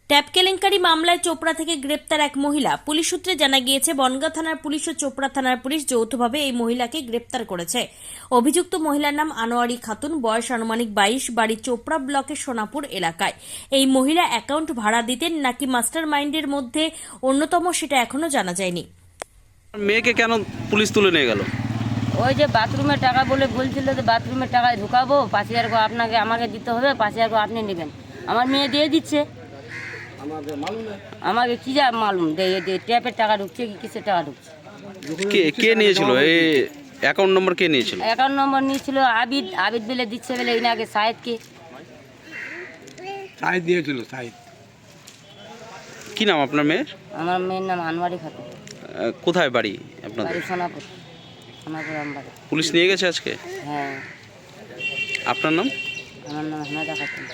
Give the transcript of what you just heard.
Tap কেলেঙ্কারি মামলায় চোপড়া থেকে গ্রেপ্তার এক মহিলা। পুলিশ সূত্রে জানা গিয়েছে বনগাঁ থানার পুলিশ ও চোপড়া থানার পুলিশ যৌথভাবে এই মহিলাকে গ্রেপ্তার করেছে। অভিযুক্ত মহিলার নাম আনোয়ারি খাতুন, বয়স আনুমানিক 22, বাড়ি চোপড়া ব্লকের সোনাপুর এলাকায়। এই মহিলা অ্যাকাউন্ট ভাড়া দিতেন নাকি মাস্টার মাইন্ডের মধ্যে অন্যতম সেটা এখনো জানা যায়নি। মেয়েকে কেন পুলিশ তুলে নিয়ে গেল? ওই যে বাথরুমের টাকা বলে বলছিল যে বাথরুমের টাকায় ঢুকাবো, 5,000 করে আমাকে দিতে হবে, 5,000 করে আপনি নেবেন। আমার মেয়ে দিয়ে দিচ্ছে, আমাকে কি যা মালুম ট্যাপের টাকা ঢুকছে কি কিসের টাকা ঢুকছে। কে নিয়েছিল এই অ্যাকাউন্ট নম্বর? কে নিয়েছিল? অ্যাকাউন্ট নম্বর নিয়েছিল আবিদ বলে দিচ্ছে বলে এই আগে সাহেদকে দিয়েছিল। সাহিদ কি নাম আপনার মেয়ের? আমার মেয়ের নাম আনোয়ারি খাতুন, কোথায় বাড়ি আপনাদের? বাড়ি সোনাপুর আমবাড়ি। পুলিশ নিয়ে গেছে আজকে? হ্যাঁ, আপনার নাম? আমার নাম হানাদা খাতুন।